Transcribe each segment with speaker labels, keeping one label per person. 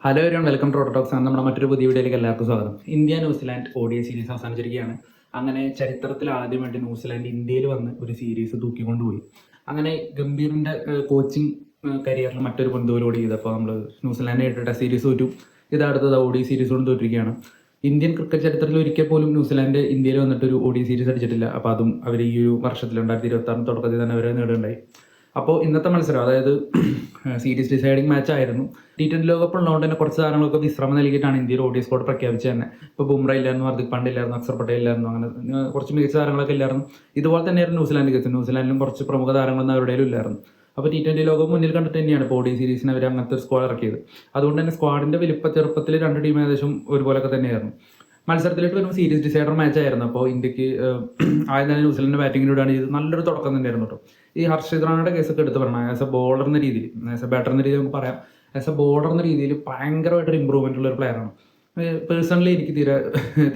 Speaker 1: Hello everyone, welcome to Autotalks. നമ്മുടെ മറ്റൊരു പുതിയ വീഡിയോയിലേക്ക് എല്ലാവർക്കും സ്വാഗതം. ഇന്ത്യ ന്യൂസിലാൻഡ് ODI സീരീസ് അവസാനിച്ചിരിക്കുകയാണ്. അങ്ങനെ ചരിത്രത്തിൽ ആദ്യമായിട്ട് ന്യൂസിലാൻഡ് ഇന്ത്യയിൽ വന്ന് ഒരു സീരീസ് തൂക്കിക്കൊണ്ടുപോയി. അങ്ങനെ ഗംഭീറിന്റെ കോച്ചിങ് കരിയറിൽ മറ്റൊരു പൊന്തോലോട് ചെയ്തപ്പോൾ നമ്മൾ ന്യൂസിലാൻഡ് ടെസ്റ്റ് സീരീസ് തോറ്റു. ഇതടുത്തത് ODI സീരീസ് കൊണ്ട് തോറ്റിരിക്കുകയാണ്. ഇന്ത്യൻ ക്രിക്കറ്റ് ചരിത്രത്തിൽ ഒരിക്കൽ പോലും ന്യൂസിലാൻഡ് ഇന്ത്യയിൽ വന്നിട്ട് ഒരു ODI സീരീസ് അടിച്ചിട്ടില്ല. അപ്പോൾ അതും അവർ ഈ ഒരു വർഷത്തിൽ 2026 തുടക്കത്തിൽ തന്നെ അവരെ നേടുകയുണ്ടായി. അപ്പോൾ ഇന്നത്തെ മത്സരം, അതായത് സീരീസ് ഡിസൈഡിങ് മാച്ച് ആയിരുന്നു. T20 ലോകകപ്പ് ഉള്ളതുകൊണ്ട് തന്നെ കുറച്ച് താരങ്ങളൊക്കെ വിശ്രമം നൽകിയിട്ടാണ് ഇന്ത്യയിൽ ODI സ്ക്വാഡ് പ്രഖ്യാപിച്ചത് തന്നെ. ഇപ്പോൾ ബുംറ ഇല്ലായിരുന്നു, ഹാർദിക് പാണ്ഡ്യ ഇല്ലായിരുന്നു, അക്സർ പട്ടേൽ ഇല്ലായിരുന്നു, അങ്ങനെ കുറച്ച് മികച്ച താരങ്ങളൊക്കെ ഇല്ലായിരുന്നു. ഇതുപോലെ തന്നെയായിരുന്നു ന്യൂസിലാൻഡ് കേസ്. ന്യൂസിലാൻഡിലും കുറച്ച് പ്രമുഖ താരങ്ങളൊന്നും അവരുടെയും ഇല്ലായിരുന്നു. അപ്പോൾ T20 ലോകം മുന്നിൽ കണ്ടിട്ട് തന്നെയാണ് ഇപ്പോൾ ODI സീരീസിന് അവർ അങ്ങനത്തെ ഒരു സ്ക്വാഡ് ഇറക്കിയത്. അതുകൊണ്ട് തന്നെ സ്ക്വാഡിന്റെ ചെറുപ്പത്തിൽ രണ്ട് ടീം ഏകദേശം ഒരുപോലൊക്കെ തന്നെയായിരുന്നു. മത്സരത്തിലേക്ക് വരുമ്പോൾ സീരീസ് ഡിസൈഡർ മാച്ച് ആയിരുന്നു. അപ്പോൾ ഇന്ത്യക്ക് ആദ്യം തന്നെ ന്യൂസിലാൻഡ് ബാറ്റിങ്ങിലൂടെയാണ് ചെയ്തത്. നല്ലൊരു തുടക്കം തന്നെയായിരുന്നു കേട്ടോ. ഈ ഹർഷിത് റാണയുടെ കേസൊക്കെ എടുത്ത് പറയണം. ആസ് എ ബോളർ എന്ന രീതിയിൽ, ആസ് എ ബാറ്റർ എന്ന രീതിയിൽ നമുക്ക് പറയാം. ആസ് എ ബോളർ എന്ന രീതിയിൽ ഭയങ്കരമായിട്ടൊരു ഇമ്പ്രൂവ്മെൻ്റ് ഉള്ള ഒരു പ്ലെയറാണ്. പേഴ്സണലി എനിക്ക് തീരെ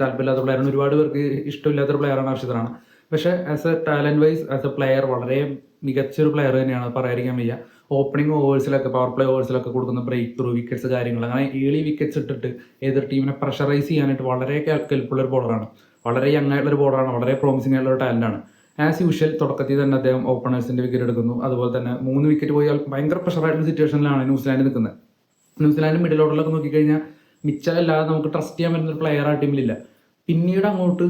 Speaker 1: താല്പര്യമില്ലാത്ത പ്ലെയറാണ്. ഒരുപാട് പേർക്ക് ഇഷ്ടമില്ലാത്തൊരു പ്ലെയറാണ് ഹർഷിത് റാണ. പക്ഷേ as a talent wise, as a player വളരെ മികച്ചൊരു പ്ലെയർ തന്നെയാണ്, പറയാതിരിക്കാൻ വയ്യ. ഓപ്പണിംഗ് ഓവേഴ്സിലൊക്കെ, പവർ പ്ലേ ഓവേഴ്സിലൊക്കെ കൊടുക്കുന്ന ബ്രേക്ക് ത്രൂ വിക്കറ്റ്സ് കാര്യങ്ങൾ, അങ്ങനെ ഏർലി വിക്കറ്റ്സ് ഇട്ടിട്ട് എതിർ ടീമിനെ പ്രഷറൈസ് ചെയ്യാനായിട്ട് വളരെ കെൽപ്പുള്ളൊരു ബോളറാണ്. വളരെ യങ് ആയിട്ടുള്ളൊരു ബോളറാണ്. വളരെ പ്രോമിസിംഗ് ആയിട്ടുള്ള ടാലൻ്റാണ്. ആസ് യൂഷ്വൽ തുടക്കത്തിൽ തന്നെ അദ്ദേഹം ഓപ്പണേഴ്സിൻ്റെ വിക്കറ്റ് എടുക്കുന്നു. അതുപോലെ തന്നെ 3 വിക്കറ്റ് പോയാൽ ഭയങ്കര പ്രഷറായിട്ടുള്ള സിറ്റുവേഷനിലാണ് ന്യൂസിലാൻഡ് നിൽക്കുന്നത്. ന്യൂസിലാൻഡ് മിഡിൽ ഓർഡറിലൊക്കെ നോക്കിക്കഴിഞ്ഞാൽ മിച്ചലല്ലാതെ നമുക്ക് ട്രസ്റ്റ് ചെയ്യാൻ പറ്റുന്ന ഒരു പ്ലെയർ ആ ടീമിലില്ല. പിന്നീട് അങ്ങോട്ട്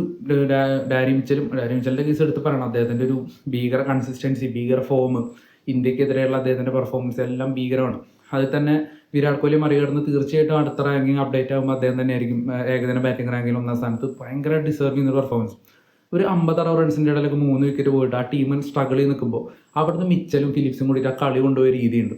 Speaker 1: ഡാരി മിച്ചലിൻ്റെ കേസ് എടുത്ത് പറയണം. അദ്ദേഹത്തിൻ്റെ ഒരു ഭീകര കൺസിസ്റ്റൻസി, ഭീകര ഫോം, ഇന്ത്യക്കെതിരെയുള്ള അദ്ദേഹത്തിൻ്റെ പെർഫോമൻസ് എല്ലാം ഭീകരമാണ്. അതിൽ തന്നെ വിരാട് കോഹ്ലി മറികടന്ന് തീർച്ചയായിട്ടും അടുത്ത റാങ്കിങ് അപ്ഡേറ്റ് ആകുമ്പോൾ അദ്ദേഹം തന്നെയായിരിക്കും ഏകദിന ബാറ്റിംഗ് റാങ്കിൽ 1ാം സ്ഥാനത്ത്. ഭയങ്കര ഡിസേർവ് ചെയ്യുന്ന പെർഫോമൻസ്. ഒരു 50-60 റൺസിൻ്റെ ഇടയിലൊക്കെ 3 വിക്കറ്റ് പോയിട്ട് ആ ടീമിന് സ്ട്രഗിൾ ചെയ്ത് നിൽക്കുമ്പോൾ അവിടുന്ന് മിച്ചലും ഫിലിപ്സും കൂടിയിട്ട് ആ കളി കൊണ്ടുപോയ രീതിയുണ്ട്.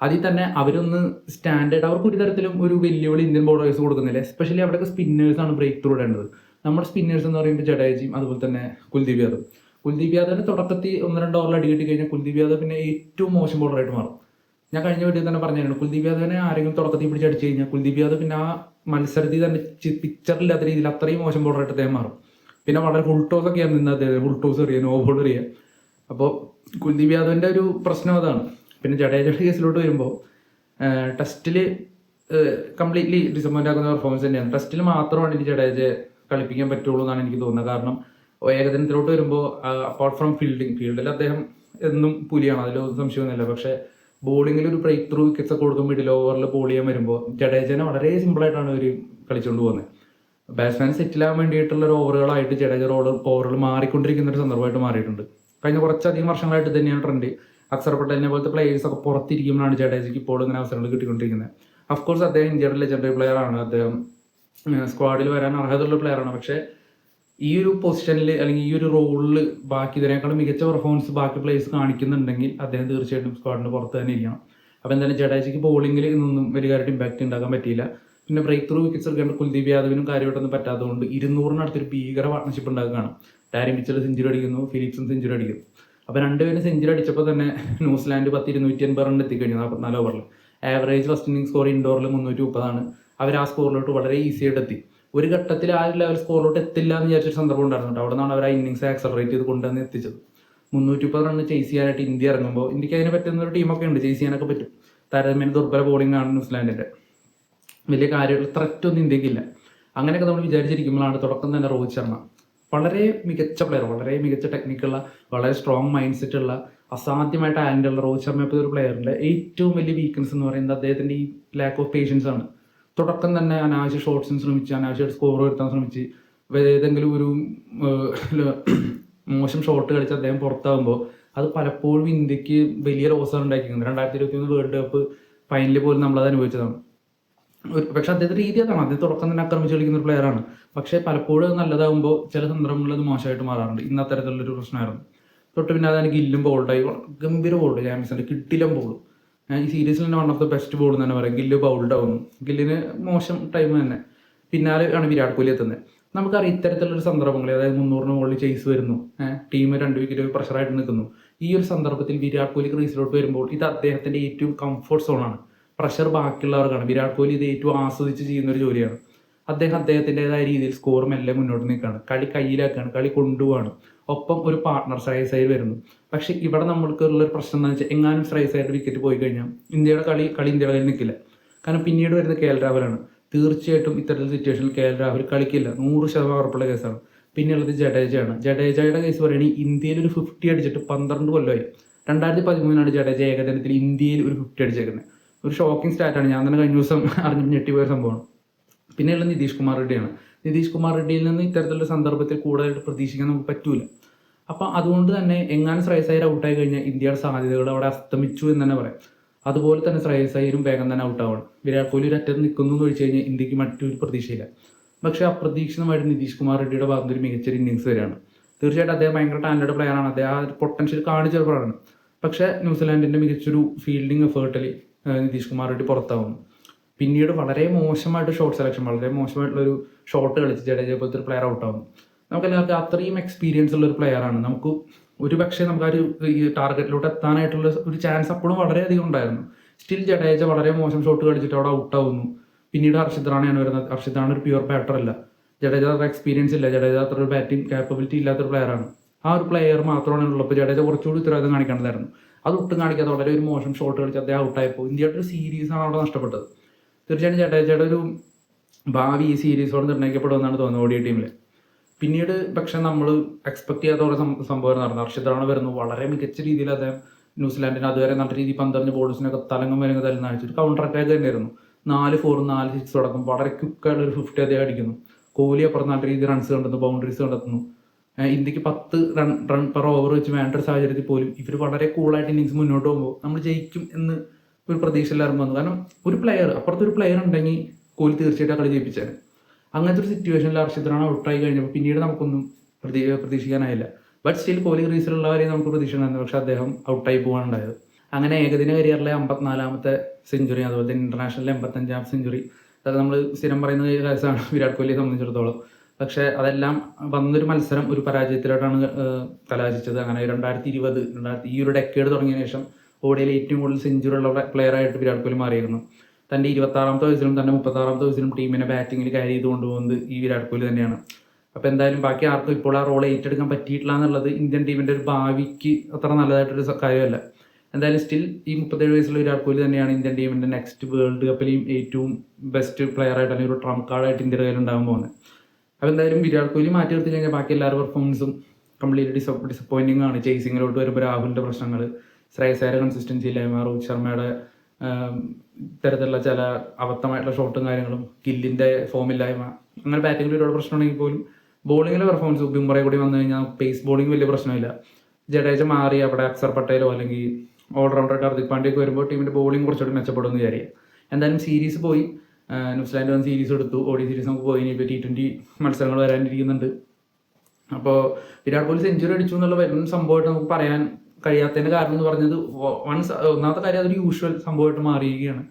Speaker 1: അതിൽ തന്നെ അവരൊന്ന് സ്റ്റാൻഡേർഡ്, അവർക്ക് ഒരു തരത്തിലും ഒരു വെല്ലുവിളി ഇന്ത്യൻ ബോളേഴ്സ് കൊടുക്കുന്നില്ല. എസ്പെഷ്യലി അവിടെയൊക്കെ സ്പിന്നേഴ്സാണ് ബ്രേക്ക് ത്രൂ ഇടേണ്ടത്. നമ്മുടെ സ്പിന്നേഴ്സ് എന്ന് പറയുമ്പോൾ ജഡേജയും അതുപോലെ തന്നെ കുൽദീപ് യാദവിൻ്റെ തുടക്കത്തിൽ 1-2 ഓവറിൽ അടി കിട്ടി കഴിഞ്ഞാൽ കുൽദീപ് യാദവ് പിന്നെ ഏറ്റവും മോശം ബോളറായിട്ട് മാറും. ഞാൻ കഴിഞ്ഞ വീഡിയോയിൽ തന്നെ പറഞ്ഞിരുന്നു, കുൽദീപ് യാദവിനെ ആരെങ്കിലും തുടക്കത്തിൽ പിടിച്ച് അടിച്ചു കഴിഞ്ഞാൽ കുൽദീപ് യാദവ് പിന്നെ ആ മത്സരത്തിൽ തന്നെ പിക്ചറില്ലാത്ത രീതിയിൽ അത്രയും മോശം ബോളറായിട്ട് അദ്ദേഹം മാറും. പിന്നെ വളരെ ഫുൾ ടോസ് ഒക്കെയാണ് നിന്ന് അദ്ദേഹം ഫുൾ ടോസ് എറിയുക, നോ ബോൾ എറിയുക. അപ്പോൾ കുൽദീപ് യാദവിൻ്റെ ഒരു പ്രശ്നം അതാണ്. പിന്നെ ജഡേജയുടെ കേസിലോട്ട് വരുമ്പോൾ ടെസ്റ്റിൽ കംപ്ലീറ്റ്ലി ഡിസപ്പോയിൻ്റ് ആക്കുന്ന പെർഫോമൻസ് തന്നെയാണ്. ടെസ്റ്റിൽ മാത്രമാണ് എനിക്ക് ജഡേജയെ കളിപ്പിക്കാൻ പറ്റുള്ളൂ എന്നാണ് എനിക്ക് തോന്നുന്നത്. കാരണം ഏകദിനത്തിലോട്ട് വരുമ്പോൾ അപ്പാർട്ട് ഫ്രം ഫീൽഡിൽ അദ്ദേഹം എന്നും പുലിയാണ്, അതിലൊന്നും സംശയമൊന്നുമില്ല. പക്ഷേ ബോളിങ്ങിൽ ഒരു ബ്രേക്ക് ത്രൂ വിക്കറ്റ്സ് ഒക്കെ കൊടുക്കുമ്പോൾ മിഡിൽ ഓവറിൽ ബോൾ ചെയ്യാൻ വരുമ്പോൾ ജഡേജനെ വളരെ സിമ്പിളായിട്ടാണ് അവർ കളിച്ചുകൊണ്ട് പോകുന്നത്. ബാറ്റ്സ്മാൻ സെറ്റിലാകാൻ വേണ്ടിയിട്ടുള്ള ഒരു ഓവറുകളായിട്ട് ജഡേജ ഓവറുകൾ മാറിക്കൊണ്ടിരിക്കുന്ന ഒരു സന്ദർഭമായിട്ട് മാറിയിട്ടുണ്ട്. കഴിഞ്ഞ കുറച്ചധികം വർഷങ്ങളായിട്ട് തന്നെയാണ് ട്രെൻഡ്. അക്സർ പട്ടേലിനെ പോലത്തെ പ്ലേയേഴ്സൊക്കെ പുറത്തിരിക്കുമ്പോഴാണ് ജഡേജയ്ക്ക് ഇപ്പോൾ ഇങ്ങനെ അവസരങ്ങൾ കിട്ടിക്കൊണ്ടിരിക്കുന്നത്. അഫ്കോഴ്സ് അദ്ദേഹം ഇന്ത്യയുടെ ലെജൻഡറി പ്ലെയർ ആണ്, അദ്ദേഹം സ്ക്വാഡിൽ വരാൻ അർഹതയുള്ള പ്ലെയറാണ്. പക്ഷേ ഈ ഒരു പൊസിഷനിൽ അല്ലെങ്കിൽ ഈ ഒരു റോളിൽ ബാക്കി ഇതിനേക്കാളും മികച്ച പെർഫോമൻസ് ബാക്കി പ്ലേയേഴ്സ് കാണിക്കുന്നുണ്ടെങ്കിൽ അദ്ദേഹം തീർച്ചയായിട്ടും സ്ക്വാഡിന് പുറത്ത് തന്നെ ഇരിക്കണം. അപ്പോൾ എന്തായാലും ജഡേജയ്ക്ക് ബോളിങ്ങിൽ ഇതൊന്നും വലിയ കാര്യമായിട്ട് ഇമ്പാക്റ്റ് ഉണ്ടാക്കാൻ പറ്റിയില്ല. പിന്നെ ബ്രേക്ക് ത്രൂ വിക്കറ്റ്സ് എടുക്കേണ്ട കുൽദീപ് യാദവിനും കാര്യമായിട്ടൊന്നും പറ്റാത്തതുകൊണ്ട് 200-അടുത്തൊരു ഭീകര പാർട്ണർഷിപ്പ് ഉണ്ടാക്കുകയാണ്. ഡാരി മിച്ചൽ സെഞ്ചുറി അടിക്കുന്നു, ഫിലിപ്സും സെഞ്ചുറി അടിക്കുന്നു. അപ്പോൾ രണ്ടുപേരും സെഞ്ചുറി അടിച്ചപ്പോൾ തന്നെ ന്യൂസിലാൻഡ് 280 റൺ എത്തിക്കഴിഞ്ഞു 44 ഓവറിൽ. ആവറേജ് ഫസ്റ്റ് ഇന്നിംഗ് സ്കോർ ഇൻഡോറിൽ 330 അവർ ആ സ്കോറിലോട്ട് വളരെ ഈസി ആയിട്ട് എത്തി. ഒരു ഘട്ടത്തിൽ ആ ഒരു ലെവൽ സ്കോറിലോട്ട് എത്തില്ല എന്ന് വിചാരിച്ചൊരു സന്ദർഭം ഉണ്ടായിരുന്നു. അവിടെ നിന്നാണ് അവർ ആ ഇന്നിങ്സ് ആക്സലറേറ്റ് ചെയ്ത് കൊണ്ടുവന്ന് എത്തിച്ചത്. 330 റൺ ചേസ് ചെയ്യാനായിട്ട് ഇന്ത്യ ഇറങ്ങുമ്പോൾ ഇന്ത്യക്ക് അതിനെ പറ്റുന്ന ഒരു ടീമൊക്കെ ഉണ്ട്, ചേസ് ചെയ്യാനൊക്കെ പറ്റും. താരതമ്യേന ദുർബല ബോളിംഗ് ആണ് ന്യൂസിലാൻഡിൻ്റെ. വലിയ കാര്യമായിട്ടുള്ള ത്രെറ്റൊന്നും ഇന്ത്യക്കില്ല. അങ്ങനെയൊക്കെ നമ്മൾ വിചാരിച്ചിരിക്കുമ്പോഴാണ് തുടക്കം തന്നെ രോഹിത് ശർമ്മ, വളരെ മികച്ച പ്ലെയർ, വളരെ മികച്ച ടെക്നിക്കുള്ള, വളരെ സ്ട്രോങ് മൈൻഡ് സെറ്റ് ഉള്ള, അസാധ്യമായ ടാലൻ്റ് ഉള്ള രോഹിത് ശർമ്മ ഇപ്പോൾ ഒരു പ്ലെയറിൻ്റെ ഏറ്റവും വലിയ വീക്ക്നെസ് എന്ന് പറയുന്നത് അദ്ദേഹത്തിൻ്റെ ഈ ലാക്ക് ഓഫ് പേഷ്യൻസ് ആണ്. തുടക്കം തന്നെ അനാവശ്യ ഷോട്ട്സിന് ശ്രമിച്ച്, അനാവശ്യമായിട്ട് സ്കോർ വരുത്താൻ ശ്രമിച്ച്, ഏതെങ്കിലും ഒരു മോശം ഷോട്ട് കളിച്ച് അദ്ദേഹം പുറത്താകുമ്പോൾ അത് പലപ്പോഴും ഇന്ത്യക്ക് വലിയ ലോസാണ് ഉണ്ടാക്കിയിരിക്കുന്നത്. 2021 വേൾഡ് കപ്പ് ഫൈനലിൽ പോലും നമ്മളത് അനുഭവിച്ചതാണ്. പക്ഷെ അദ്ദേഹത്തിൻ്റെ രീതി അതാണ്, അദ്ദേഹം തുടക്കം തന്നെ ആക്രമിച്ച് കളിക്കുന്ന ഒരു പ്ലെയറാണ്. പക്ഷേ പലപ്പോഴും നല്ലതാകുമ്പോൾ ചില സന്ദർഭങ്ങളിൽ അത് മോശമായിട്ട് മാറാറുണ്ട്. ഇന്ന് അത്തരത്തിലുള്ളൊരു പ്രശ്നമായിരുന്നു. തൊട്ട് പിന്നെ അതാണ് ഗില്ലും ബോൾഡായി, ഗംഭീര ബോൾഡ്, ജാമിസന്റെ കിട്ടിലും ബോളും. ഈ സീരീസിൽ തന്നെ 1 ഓഫ് ദ ബെസ്റ്റ് ബോൾ എന്ന് തന്നെ പറയാം. ഗില്ല് ബൗൾഡ് ആവുന്നു, ഗില്ലിന് മോശം ടൈം തന്നെ. പിന്നാലെ ആണ് വിരാട് കോഹ്ലി എത്തുന്നത്. നമുക്കറിയാം ഇത്തരത്തിലുള്ളൊരു സന്ദർഭങ്ങൾ, അതായത് 300 മുകളിൽ ചേസ് വരുന്നു, ടീം 2 വിക്കറ്റ് പ്രഷറായിട്ട് നിൽക്കുന്നു. ഈ ഒരു സന്ദർഭത്തിൽ വിരാട് കോഹ്ലി ക്രീസിലോട്ട് വരുമ്പോൾ ഇത് അദ്ദേഹത്തിൻ്റെ ഏറ്റവും കംഫർട്ട് സോണാണ്. പ്രഷർ ബാക്കിയുള്ളവർക്കാണ്. വിരാട് കോഹ്ലി ഇത് ഏറ്റവും ആസ്വദിച്ച് ചെയ്യുന്നൊരു ജോലിയാണ്. അദ്ദേഹത്തിൻ്റെതായ രീതിയിൽ സ്കോർ മെല്ലെ മുന്നോട്ട് നിൽക്കുകയാണ്, കളി കയ്യിലാക്കുകയാണ്, കളി കൊണ്ടുപോവാണ്. ഒപ്പം ഒരു പാർട്ട്ണർ ശ്രേയസായി വരുന്നു. പക്ഷേ ഇവിടെ നമ്മൾക്കുള്ളൊരു പ്രശ്നം എന്താണെന്ന് വെച്ചാൽ, എങ്ങാനും ശ്രേയസായിട്ട് വിക്കറ്റ് പോയി കഴിഞ്ഞാൽ ഇന്ത്യയുടെ കളി ഇന്ത്യയുടെ കയ്യിൽ നിൽക്കില്ല. കാരണം പിന്നീട് വരുന്നത് KL രാഹുലാണ്. തീർച്ചയായിട്ടും ഇത്തരത്തിൽ സിറ്റുവേഷനിൽ KL രാഹുൽ കളിക്കില്ല, 100% ഉറപ്പുള്ള കേസാണ്. പിന്നെയുള്ളത് ജഡേജയാണ്. ജഡേജയുടെ കേസ് പറയുകയാണെങ്കിൽ ഇന്ത്യയിൽ ഒരു 50 അടിച്ചിട്ട് 12 കൊല്ലമായി. 2013 ജഡേജ ഏകദിനത്തിൽ ഇന്ത്യയിൽ ഒരു 50 അടിച്ചേക്കുന്നത്. ഒരു ഷോക്കിംഗ് സ്റ്റാറ്റാണ്. ഞാൻ തന്നെ കഴിഞ്ഞ ദിവസം അറിഞ്ഞ് ഞെട്ടിപ്പോയ സംഭവമാണ്. പിന്നെയുള്ള നിതീഷ് കുമാർ റെഡ്ഡിയാണ്. നിതീഷ് കുമാർ റെഡ്ഡിയിൽ നിന്ന് ഇത്തരത്തിലുള്ള സന്ദർഭത്തിൽ കൂടുതലായിട്ട് പ്രതീക്ഷിക്കാൻ നമുക്ക് പറ്റൂല. അപ്പം അതുകൊണ്ട് തന്നെ എങ്ങാനും ശ്രേയസ് അയ്യർ ഔട്ടായി കഴിഞ്ഞാൽ ഇന്ത്യയുടെ സാധ്യതകൾ അവിടെ അസ്തമിച്ചു എന്ന് തന്നെ പറയാം. അതുപോലെ തന്നെ ശ്രേയസ് അയ്യരും വേഗം തന്നെ ഔട്ടാവണം. വിരാട് കോഹ്ലി ഒരു അറ്റത്ത് നിൽക്കുന്നു എന്ന് ചോദിച്ചു കഴിഞ്ഞാൽ ഇന്ത്യക്ക് മറ്റൊരു പ്രതീക്ഷയില്ല. പക്ഷേ അപ്രതീക്ഷിതമായിട്ട് നിതീഷ് കുമാർ റെഡ്ഡിയുടെ ഭാഗത്ത് ഒരു മികച്ചൊരു ഇന്നിങ്സ് വരികയാണ്. തീർച്ചയായിട്ടും അദ്ദേഹം ഭയങ്കര ടാലന്റഡ് പ്ലെയറാണ്. അദ്ദേഹം ആ പൊട്ടൻഷ്യൽ കാണിച്ച ഒരു പ്ലെയറാണ്. പക്ഷേ ന്യൂസിലാൻഡിൻ്റെ മികച്ചൊരു ഫീൽഡിംഗ് എഫേർട്ടിൽ നിതീഷ് കുമാർ റെഡ്ഡി പുറത്താവുന്നു. പിന്നീട് വളരെ മോശമായിട്ട് ഷോട്ട് സെലക്ഷൻ, വളരെ മോശമായിട്ടുള്ളൊരു ഷോട്ട് കളിച്ച് ജഡേജ പോലത്തെ ഒരു പ്ലെയർ ഔട്ടാവുന്നു. നമുക്കെല്ലാവർക്കും അത്രയും എക്സ്പീരിയൻസ് ഉള്ള ഒരു പ്ലെയറാണ്. നമുക്ക് ഒരു പക്ഷേ നമുക്ക് ആ ഒരു ടാർഗറ്റിലോട്ട് എത്താനായിട്ടുള്ള ഒരു ചാൻസ് അപ്പോഴും വളരെയധികം ഉണ്ടായിരുന്നു. സ്റ്റിൽ ജഡേജ വളരെ മോശം ഷോട്ട് കളിച്ചിട്ട് അവിടെ ഔട്ടാവുന്നു. പിന്നീട് ഹർഷിത് റാണയാണ് വരുന്നത്. ഹർഷിത് റാണ ഒരു പ്യുവർ ബാറ്റർ അല്ല. ജഡേജ അത്ര എക്സ്പീരിയൻസ് ഇല്ല. ജഡേജ അത്ര ഒരു ബാറ്റിംഗ് കാപ്പബിലിറ്റി ഇല്ലാത്തൊരു പ്ലെയറാണ്. ആ ഒരു പ്ലെയർ മാത്രമാണ് ഉള്ളപ്പോൾ ജഡേജ കുറച്ചുകൂടി ഉത്തരവാദിത്തം കാണിക്കേണ്ടതായിരുന്നു. അത് ഒട്ടും കാണിക്കാതെ വളരെ ഒരു മോശം ഷോട്ട് കളിച്ച് അദ്ദേഹം ഔട്ടായപ്പോൾ ഇന്ത്യയുടെ ഒരു സീരീസാണ് അവിടെ നഷ്ടപ്പെട്ടത്. തീർച്ചയായിട്ടും ജഡേജയുടെ ഒരു ഭാവി ഈ സീരീസോട് നിർണ്ണയിക്കപ്പെടുമെന്നാണ് തോന്നുന്നത് ODI ടീമിൽ. പിന്നീട് പക്ഷെ നമ്മൾ എക്സ്പെക്ട് ചെയ്യാത്ത കുറേ സംഭവം നടന്നു. ഹർഷിത് റാണ വരുന്നു. വളരെ മികച്ച രീതിയിൽ അദ്ദേഹം ന്യൂസിലാൻഡിന് അതുവരെ നല്ല രീതിയിൽ പന്തറിഞ്ഞ ബോളേഴ്സിനൊക്കെ തലങ്ങും വരങ്ങും തരുന്ന അടിച്ചിട്ട് കൗണ്ടർ അറ്റാക്ക് തന്നെയായിരുന്നു. 4 4 4 6 അടക്കം വളരെ ക്വിക്കായിട്ട് ഒരു 50 അദ്ദേഹം അടിക്കുന്നു. കോഹ്ലി അപ്പുറം നല്ല രീതിയിൽ റൺസ് കണ്ടെത്തുന്നു, ബൗണ്ടറീസ് കണ്ടെത്തുന്നു. ഇന്ത്യക്ക് 10 റൺ പെർ ഓവർ വെച്ച് വേണ്ട ഒരു സാഹചര്യത്തിൽ പോലും ഇവർ വളരെ കൂളായിട്ട് ഇന്നിങ്സ് മുന്നോട്ട് പോകുമ്പോൾ നമ്മൾ ജയിക്കും എന്ന് ഒരു പ്രതീക്ഷ എല്ലാവരും വന്നു. കാരണം ഒരു പ്ലെയർ അപ്പുറത്തൊരു പ്ലെയർ ഉണ്ടെങ്കിൽ കോഹ്ലി തീർച്ചയായിട്ടും കളി ജയിപ്പിച്ചാൽ. അങ്ങനത്തെ ഒരു സിറ്റുവേഷനിൽ ഹർഷിത് റാണ ഔട്ടായി കഴിഞ്ഞപ്പോൾ പിന്നീട് നമുക്കൊന്നും പ്രതീക്ഷിക്കാനായില്ല. ബട്ട് സ്റ്റിൽ കോഹ്ലി ക്രീസിലുള്ളവരെ നമുക്ക് പ്രതീക്ഷ ഉണ്ടായിരുന്നു. പക്ഷേ അദ്ദേഹം ഔട്ടായി പോകാൻ ഉണ്ടായത്. അങ്ങനെ ഏകദിന കരിയറിലെ 54ാമത്തെ സെഞ്ചുറി, അതുപോലെ തന്നെ ഇന്റർനാഷണലിലെ 85ാമത്തെ സെഞ്ചുറി, അതൊക്കെ നമ്മൾ സ്ഥിരം പറയുന്ന കേസാണ് വിരാട് കോഹ്ലിയെ സംബന്ധിച്ചിടത്തോളം. പക്ഷേ അതെല്ലാം വന്നൊരു മത്സരം ഒരു പരാജയത്തിലോട്ടാണ് കലാശിച്ചത്. അങ്ങനെ 2020 ഈ ഒരു ഡെക്കേഡ് തുടങ്ങിയ ശേഷം ODIയിൽ ഏറ്റവും കൂടുതൽ സെഞ്ചുറി ഉള്ള പ്ലെയറായിട്ട് വിരാട് കോഹ്ലി മാറിയിരുന്നു. തൻ്റെ 26ാമത്തെ വയസ്സിലും തൻ്റെ 36ാമത്തെ വയസ്സിലും ടീമിനെ ബാറ്റിങ്ങിൽ ക്യാരി ചെയ്ത് കൊണ്ടുപോകുന്നത് ഈ വിരാട് കോഹ്ലി തന്നെയാണ്. അപ്പോൾ എന്തായാലും ബാക്കി ആർക്കും ഇപ്പോൾ ആ റോൾ ഏറ്റെടുക്കാൻ പറ്റിയിട്ടില്ല എന്നുള്ളത് ഇന്ത്യൻ ടീമിൻ്റെ ഒരു ഭാവിക്ക് അത്ര നല്ലതായിട്ടൊരു കാര്യമല്ല. എന്തായാലും സ്റ്റിൽ ഈ 37 വയസ്സുള്ള വിരാട് കോഹ്ലി തന്നെയാണ് ഇന്ത്യൻ ടീമിൻ്റെ നെക്സ്റ്റ് വേൾഡ് കപ്പിലെയും ഏറ്റവും ബെസ്റ്റ് പ്ലെയറായിട്ട് അല്ലെങ്കിൽ ഒരു ട്രംപ് കാർഡായിട്ട് ഇന്ത്യയുടെ കയ്യിൽ ഉണ്ടാകാൻ പോകുന്നത്. അപ്പോൾ എന്തായാലും വിരാട് കോഹ്ലി മാറ്റി നിർത്തി കഴിഞ്ഞാൽ ബാക്കി എല്ലാവരുടെ പെർഫോമൻസും കംപ്ലീറ്റ് ഡിസപ്പോയിൻറ്റിംഗ് ആണ്. ചേസിങ്ങിലോട്ട് വരുമ്പോൾ രാഹുലിൻ്റെ പ്രശ്നങ്ങൾ, ശ്രേയസ് അയ്യർ കൺസിസ്റ്റൻസി ഇല്ലായ്മ, രോഹിത് ശർമ്മയുടെ ഇത്തരത്തിലുള്ള ചില അബദ്ധമായിട്ടുള്ള ഷോട്ടും കാര്യങ്ങളും, ഗില്ലിൻ്റെ ഫോമില്ലായ്മ, അങ്ങനെ ബാറ്റിങ്ങിൽ ഒരുപാട് പ്രശ്നമുണ്ടെങ്കിൽ പോലും ബോളിങ്ങിലെ പെർഫോമൻസ് ബുംറ കൂടി വന്നു കഴിഞ്ഞാൽ പേസ് ബോളിംഗ് വലിയ പ്രശ്നമില്ല. ജഡേജ മാറി അവിടെ അക്സർ പട്ടേലോ അല്ലെങ്കിൽ ഓൾറൗണ്ടറായിട്ട് ഹർദിക് പാണ്ഡ്യയൊക്കെ വരുമ്പോൾ ടീമിൻ്റെ ബോളിംഗ് കുറച്ചുകൂടി മെച്ചപ്പെടുമെന്ന് വിചാരിക്കുക. എന്തായാലും സീരീസ് പോയി. ന്യൂസിലാൻഡ് വന്ന് സീരീസ് എടുത്തു. ODI സീരീസ് നമുക്ക് പോയി. ഇനിയിപ്പോൾ T20 മത്സരങ്ങൾ വരാനിരിക്കുന്നുണ്ട്. അപ്പോൾ വിരാട് കോഹ്ലി സെഞ്ചുറി അടിച്ചു എന്നുള്ള വരുന്ന സംഭവമായിട്ട് നമുക്ക് പറയാൻ കഴിയാത്തതിൻ്റെ കാരണം എന്ന് പറഞ്ഞത് ഒന്നാമത്തെ കാര്യം അതൊരു യൂഷ്വൽ സംഭവമായിട്ട് മാറിയിരിക്കുകയാണ്.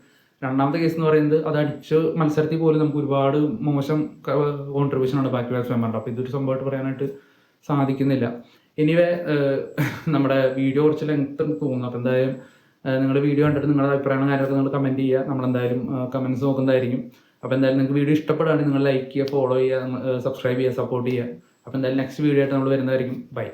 Speaker 1: രണ്ടാമത്തെ കേസ് എന്ന് പറയുന്നത് അത് അടിച്ച മത്സരത്തിൽ പോലും നമുക്ക് ഒരുപാട് മോശം കോൺട്രിബ്യൂഷനാണ് ബാക്കി ബാറ്റ്സ്മാൻമാരുടെ. അപ്പോൾ ഇതൊരു സംഭവമായിട്ട് പറയാനായിട്ട് സാധിക്കുന്നില്ല. എനിവേ നമ്മുടെ വീഡിയോ കുറച്ച് ലെങ്ത് തോന്നുന്നു. അപ്പോൾ എന്തായാലും നിങ്ങളുടെ വീഡിയോ കണ്ടിട്ട് നിങ്ങളുടെ അഭിപ്രായങ്ങളും കാര്യങ്ങളൊക്കെ നിങ്ങൾ കമൻറ്റ് ചെയ്യുക. നമ്മളെന്തായാലും കമൻറ്റ്സ് നോക്കുന്നതായിരിക്കും. അപ്പോൾ എന്തായാലും നിങ്ങൾക്ക് വീഡിയോ ഇഷ്ടപ്പെടുകയാണെങ്കിൽ നിങ്ങൾ ലൈക്ക് ചെയ്യുക, ഫോളോ ചെയ്യുക, സബ്സ്ക്രൈബ് ചെയ്യുക, സപ്പോർട്ട് ചെയ്യുക. അപ്പോൾ എന്തായാലും നെക്സ്റ്റ് വീഡിയോ ആയിട്ട് നമ്മൾ വരുന്നതായിരിക്കും. ബൈ.